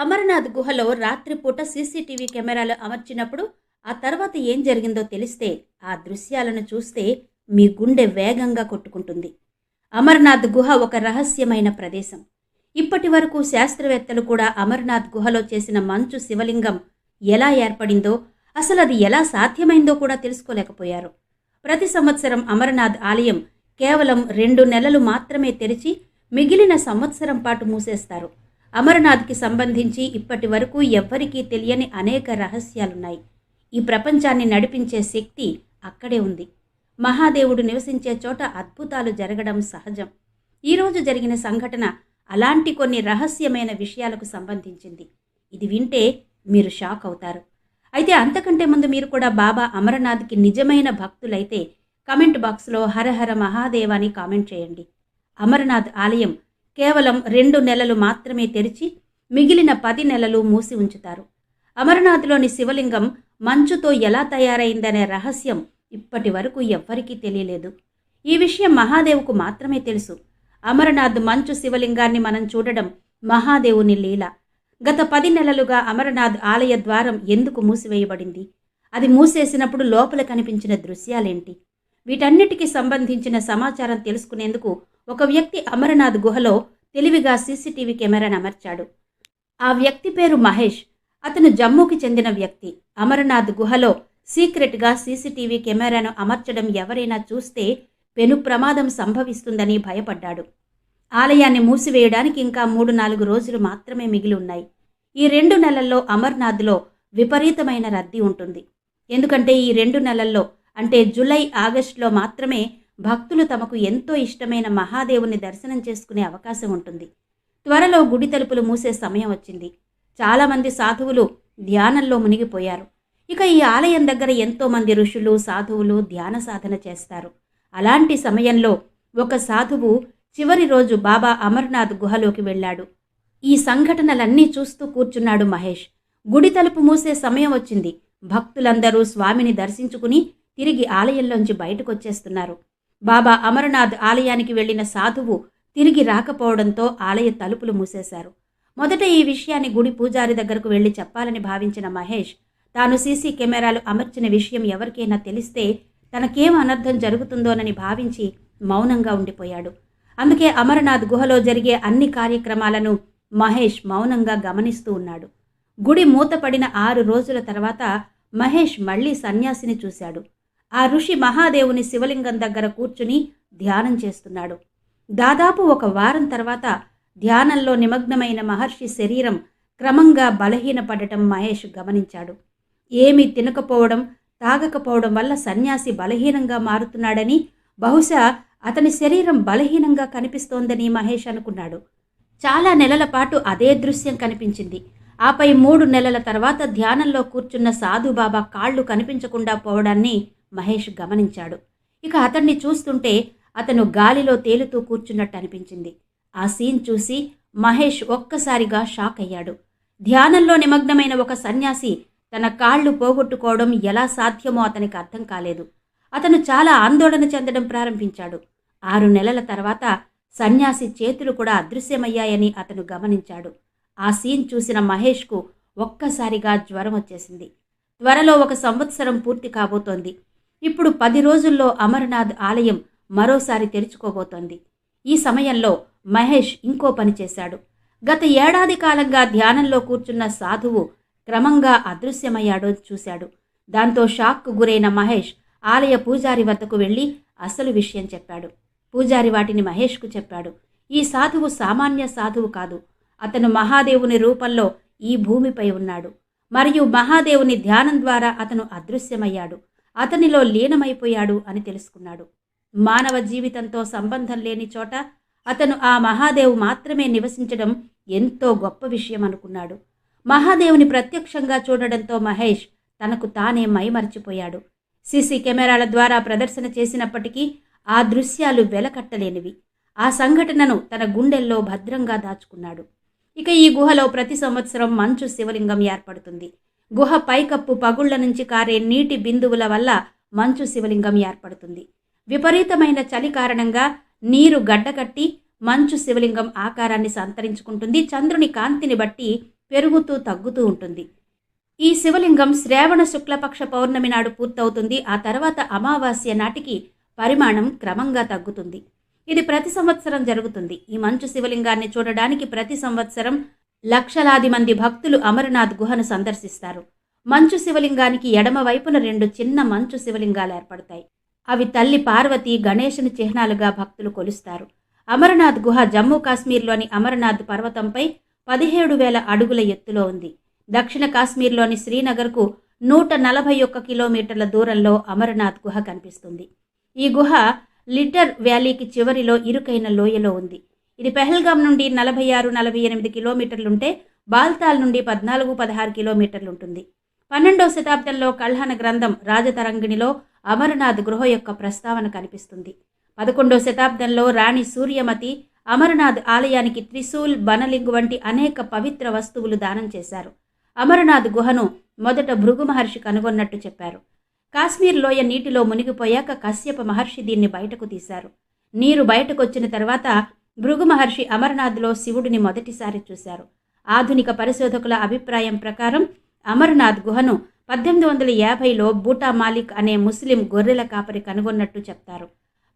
అమర్నాథ్ గుహలో రాత్రిపూట సీసీటీవీ కెమెరాలు అమర్చినప్పుడు ఆ తర్వాత ఏం జరిగిందో తెలిస్తే ఆ దృశ్యాలను చూస్తే మీ గుండె వేగంగా కొట్టుకుంటుంది. అమర్నాథ్ గుహ ఒక రహస్యమైన ప్రదేశం. ఇప్పటి వరకు శాస్త్రవేత్తలు కూడా అమర్నాథ్ గుహలో చేసిన మంచు శివలింగం ఎలా ఏర్పడిందో, అసలు అది ఎలా సాధ్యమైందో కూడా తెలుసుకోలేకపోయారు. ప్రతి సంవత్సరం అమర్నాథ్ ఆలయం కేవలం 2 నెలలు మాత్రమే తెరిచి మిగిలిన సంవత్సరం పాటు మూసేస్తారు. అమర్నాథ్కి సంబంధించి ఇప్పటి వరకు ఎవ్వరికీ తెలియని అనేక రహస్యాలున్నాయి. ఈ ప్రపంచాన్ని నడిపించే శక్తి అక్కడే ఉంది. మహాదేవుడు నివసించే చోట అద్భుతాలు జరగడం సహజం. ఈరోజు జరిగిన సంఘటన అలాంటి కొన్ని రహస్యమైన విషయాలకు సంబంధించింది. ఇది వింటే మీరు షాక్ అవుతారు. అయితే అంతకంటే ముందు మీరు కూడా బాబా అమరనాథ్కి నిజమైన భక్తులైతే కమెంట్ బాక్స్లో హరహర మహాదేవ అని కామెంట్ చేయండి. అమరనాథ్ ఆలయం కేవలం 2 నెలలు మాత్రమే తెరిచి మిగిలిన 10 నెలలు మూసి ఉంచుతారు. అమరనాథ్లోని శివలింగం మంచుతో ఎలా తయారైందనే రహస్యం ఇప్పటి వరకు ఎవ్వరికీ తెలియలేదు. ఈ విషయం మహాదేవుకు మాత్రమే తెలుసు. అమరనాథ్ మంచు శివలింగాన్ని మనం చూడడం మహాదేవుని లీల. గత 10 నెలలుగా అమరనాథ్ ఆలయ ద్వారం ఎందుకు మూసివేయబడింది? అది మూసేసినప్పుడు లోపల కనిపించిన దృశ్యాలేంటి? వీటన్నిటికీ సంబంధించిన సమాచారం తెలుసుకునేందుకు ఒక వ్యక్తి అమరనాథ్ గుహలో తెలివిగా సీసీటీవీ కెమెరాను అమర్చాడు. ఆ వ్యక్తి పేరు మహేష్. అతను జమ్మూకి చెందిన వ్యక్తి. అమరనాథ్ గుహలో సీక్రెట్గా సీసీటీవీ కెమెరాను అమర్చడం ఎవరైనా చూస్తే పెను ప్రమాదం సంభవిస్తుందని భయపడ్డాడు. ఆలయాన్ని మూసివేయడానికి ఇంకా 3-4 రోజులు మాత్రమే మిగిలి ఉన్నాయి. ఈ 2 నెలల్లో అమర్నాథ్లో విపరీతమైన రద్దీ ఉంటుంది. ఎందుకంటే ఈ 2 నెలల్లో అంటే జూలై, ఆగస్టులో మాత్రమే భక్తులు తమకు ఎంతో ఇష్టమైన మహాదేవుని దర్శనం చేసుకునే అవకాశం ఉంటుంది. త్వరలో గుడి తలుపులు మూసే సమయం వచ్చింది. చాలామంది సాధువులు ధ్యానంలో మునిగిపోయారు. ఇక ఈ ఆలయం దగ్గర ఎంతోమంది ఋషులు, సాధువులు ధ్యాన సాధన చేస్తారు. అలాంటి సమయంలో ఒక సాధువు చివరి రోజు బాబా అమర్నాథ్ గుహలోకి వెళ్ళాడు. ఈ సంఘటనలన్నీ చూస్తూ కూర్చున్నాడు మహేష్. గుడి తలుపు మూసే సమయం వచ్చింది. భక్తులందరూ స్వామిని దర్శించుకుని తిరిగి ఆలయంలోంచి బయటకు వచ్చేస్తున్నారు. బాబా అమరనాథ్ ఆలయానికి వెళ్లిన సాధువు తిరిగి రాకపోవడంతో ఆలయ తలుపులు మూసేశారు. మొదట ఈ విషయాన్ని గుడి పూజారి దగ్గరకు వెళ్లి చెప్పాలని భావించిన మహేష్ తాను సీసీ కెమెరాలు అమర్చిన విషయం ఎవరికైనా తెలిస్తే తనకేం అనర్థం జరుగుతుందోనని భావించి మౌనంగా ఉండిపోయాడు. అందుకే అమరనాథ్ గుహలో జరిగే అన్ని కార్యక్రమాలను మహేష్ మౌనంగా గమనిస్తూ ఉన్నాడు. గుడి మూతపడిన 6 రోజుల తర్వాత మహేష్ మళ్లీ సన్యాసిని చూశాడు. ఆ ఋషి మహాదేవుని శివలింగం దగ్గర కూర్చుని ధ్యానం చేస్తున్నాడు. దాదాపు 1 వారం తర్వాత ధ్యానంలో నిమగ్నమైన మహర్షి శరీరం క్రమంగా బలహీనపడటం మహేష్ గమనించాడు. ఏమీ తినకపోవడం, తాగకపోవడం వల్ల సన్యాసి బలహీనంగా మారుతున్నాడని, బహుశా అతని శరీరం బలహీనంగా కనిపిస్తోందని మహేష్ అనుకున్నాడు. చాలా నెలల పాటు అదే దృశ్యం కనిపించింది. ఆపై 3 నెలల తర్వాత ధ్యానంలో కూర్చున్న సాధుబాబా కాళ్ళు కనిపించకుండా పోవడాన్ని మహేష్ గమనించాడు. ఇక అతన్ని చూస్తుంటే అతను గాలిలో తేలుతూ కూర్చున్నట్టు అనిపించింది. ఆ సీన్ చూసి మహేష్ ఒక్కసారిగా షాక్ అయ్యాడు. ధ్యానంలో నిమగ్నమైన ఒక సన్యాసి తన కాళ్ళు పోగొట్టుకోవడం ఎలా సాధ్యమో అతనికి అర్థం కాలేదు. అతను చాలా ఆందోళన చెందడం ప్రారంభించాడు. 6 నెలల తర్వాత సన్యాసి చేతులు కూడా అదృశ్యమయ్యాయని అతను గమనించాడు. ఆ సీన్ చూసిన మహేష్కు ఒక్కసారిగా జ్వరం వచ్చేసింది. త్వరలో 1 సంవత్సరం పూర్తి కాబోతోంది. ఇప్పుడు 10 రోజుల్లో అమరనాథ్ ఆలయం మరోసారి తెరుచుకోబోతోంది. ఈ సమయంలో మహేష్ ఇంకో పని చేశాడు. గత ఏడాది కాలంగా ధ్యానంలో కూర్చున్న సాధువు క్రమంగా అదృశ్యమయ్యాడో చూశాడు. దాంతో షాక్కు గురైన మహేష్ ఆలయ పూజారి వద్దకు వెళ్ళి అసలు విషయం చెప్పాడు. పూజారి వాటిని మహేష్కు చెప్పాడు. ఈ సాధువు సామాన్య సాధువు కాదు. అతను మహాదేవుని రూపంలో ఈ భూమిపై ఉన్నాడు. మరియు మహాదేవుని ధ్యానం ద్వారా అతను అదృశ్యమయ్యాడు, అతనిలో లీనమైపోయాడు అని తెలుసుకున్నాడు. మానవ జీవితంతో సంబంధం లేని చోట అతను ఆ మహాదేవు మాత్రమే నివసించడం ఎంతో గొప్ప విషయం అనుకున్నాడు. మహాదేవుని ప్రత్యక్షంగా చూడడంతో మహేష్ తనకు తానే మైమరిచిపోయాడు. సీసీ కెమెరాల ద్వారా ప్రదర్శన చేసినప్పటికీ ఆ దృశ్యాలు వెలకట్టలేనివి. ఆ సంఘటనను తన గుండెల్లో భద్రంగా దాచుకున్నాడు. ఇక ఈ గుహలో ప్రతి సంవత్సరం మంచు శివలింగం ఏర్పడుతుంది. గుహ పైకప్పు పగుళ్ల నుంచి కారే నీటి బిందువుల వల్ల మంచు శివలింగం ఏర్పడుతుంది. విపరీతమైన చలి కారణంగా నీరు గడ్డకట్టి మంచు శివలింగం ఆకారాన్ని సంతరించుకుంటుంది. చంద్రుని కాంతిని బట్టి పెరుగుతూ తగ్గుతూ ఉంటుంది. ఈ శివలింగం శ్రావణ శుక్లపక్ష పౌర్ణమి నాడు పూర్తవుతుంది. ఆ తర్వాత అమావాస్య నాటికి పరిమాణం క్రమంగా తగ్గుతుంది. ఇది ప్రతి సంవత్సరం జరుగుతుంది. ఈ మంచు శివలింగాన్ని చూడడానికి ప్రతి సంవత్సరం లక్షలాది మంది భక్తులు అమరనాథ్ గుహను సందర్శిస్తారు. మంచు శివలింగానికి ఎడమ వైపున 2 చిన్న మంచు శివలింగాలు ఏర్పడతాయి. అవి తల్లి పార్వతి, గణేశుని చిహ్నాలుగా భక్తులు కొలుస్తారు. అమరనాథ్ గుహ జమ్మూ కాశ్మీర్లోని అమరనాథ్ పర్వతంపై 17,000 అడుగుల ఎత్తులో ఉంది. దక్షిణ కాశ్మీర్లోని శ్రీనగర్కు 141 కిలోమీటర్ల దూరంలో అమరనాథ్ గుహ కనిపిస్తుంది. ఈ గుహ లిటర్ వ్యాలీకి చివరిలో ఇరుకైన లోయలో ఉంది. ఇది పెహల్గాం నుండి 46-48 కిలోమీటర్లుంటే బాల్తాల్ నుండి 14-16 కిలోమీటర్లుంటుంది. 12వ శతాబ్దంలో కల్హణ గ్రంథం రాజతరంగిణిలో అమరనాథ్ గుహ యొక్క ప్రస్తావన కనిపిస్తుంది. 11వ శతాబ్దంలో రాణి సూర్యమతి అమరనాథ్ ఆలయానికి త్రిశూల్, బనలింగు వంటి అనేక పవిత్ర వస్తువులు దానం చేశారు. అమరనాథ్ గుహను మొదట భృగు మహర్షి కనుగొన్నట్టు చెప్పారు. కాశ్మీర్ లోయ నీటిలో మునిగిపోయాక కశ్యప మహర్షి దీన్ని బయటకు తీశారు. నీరు బయటకొచ్చిన తర్వాత భృగు మహర్షి అమరనాథ్లో శివుడిని మొదటిసారి చూశారు. ఆధునిక పరిశోధకుల అభిప్రాయం ప్రకారం అమరనాథ్ గుహను 1850లో బూటా మాలిక్ అనే ముస్లిం గొర్రెల కాపరి కనుగొన్నట్టు చెప్తారు.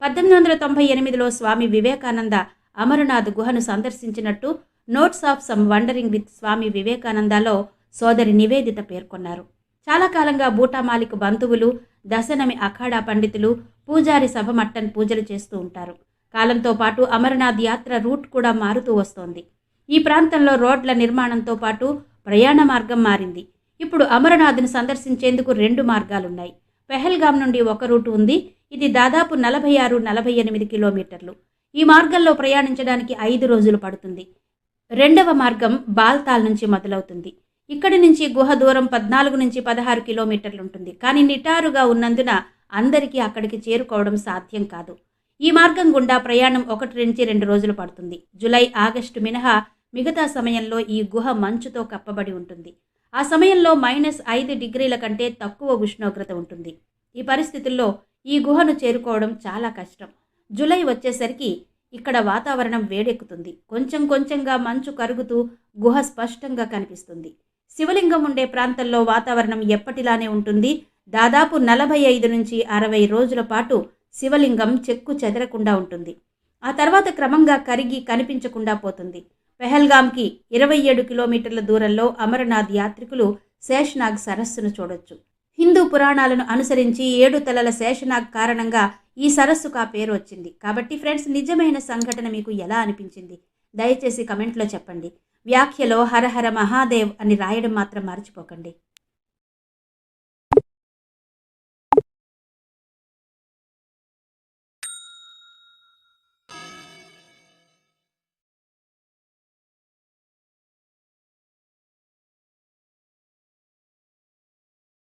1898లో స్వామి వివేకానంద అమరనాథ్ గుహను సందర్శించినట్టు notes of some wandering with Swami వివేకానందలో సోదరి నివేదిత పేర్కొన్నారు. చాలా కాలంగా బూటా మాలిక్ బంధువులు, దశనమి అఖాడా పండితులు పూజారి సభ మట్టన్ పూజలు చేస్తూ ఉంటారు. కాలంతో పాటు అమరనాథ్ యాత్ర రూట్ కూడా మారుతూ వస్తోంది. ఈ ప్రాంతంలో రోడ్ల నిర్మాణంతో పాటు ప్రయాణ మార్గం మారింది. ఇప్పుడు అమరనాథ్ను సందర్శించేందుకు 2 మార్గాలున్నాయి. పెహల్గాం నుండి ఒక రూటు ఉంది. ఇది దాదాపు 46-48 కిలోమీటర్లు. ఈ మార్గంలో ప్రయాణించడానికి 5 రోజులు పడుతుంది. 2వ మార్గం బాల్తాల్ నుంచి మొదలవుతుంది. ఇక్కడి నుంచి గుహ దూరం 14-16 కిలోమీటర్లుంటుంది. కానీ నిటారుగా ఉన్నందున అందరికీ అక్కడికి చేరుకోవడం సాధ్యం కాదు. ఈ మార్గం గుండా ప్రయాణం 1-2 రోజులు పడుతుంది. జూలై, ఆగస్టు మినహా మిగతా సమయంలో ఈ గుహ మంచుతో కప్పబడి ఉంటుంది. ఆ సమయంలో -5 డిగ్రీల కంటే తక్కువ ఉష్ణోగ్రత ఉంటుంది. ఈ పరిస్థితుల్లో ఈ గుహను చేరుకోవడం చాలా కష్టం. జూలై వచ్చేసరికి ఇక్కడ వాతావరణం వేడెక్కుతుంది. కొంచెం కొంచెంగా మంచు కరుగుతూ గుహ స్పష్టంగా కనిపిస్తుంది. శివలింగం ఉండే ప్రాంతంలో వాతావరణం ఎప్పటిలానే ఉంటుంది. దాదాపు 45-60 రోజుల పాటు శివలింగం చెక్కు చెదరకుండా ఉంటుంది. ఆ తర్వాత క్రమంగా కరిగి కనిపించకుండా పోతుంది. పెహల్గాంకి 27 కిలోమీటర్ల దూరంలో అమరనాథ్ యాత్రికులు శేషనాగ్ సరస్సును చూడొచ్చు. హిందూ పురాణాలను అనుసరించి 7 తలల శేషనాగ్ కారణంగా ఈ సరస్సుకు ఆ పేరు వచ్చింది. కాబట్టి ఫ్రెండ్స్, నిజమైన సంఘటన మీకు ఎలా అనిపించింది? దయచేసి కమెంట్లో చెప్పండి. వ్యాఖ్యలో హరహర మహాదేవ్ అని రాయడం మాత్రం మర్చిపోకండి.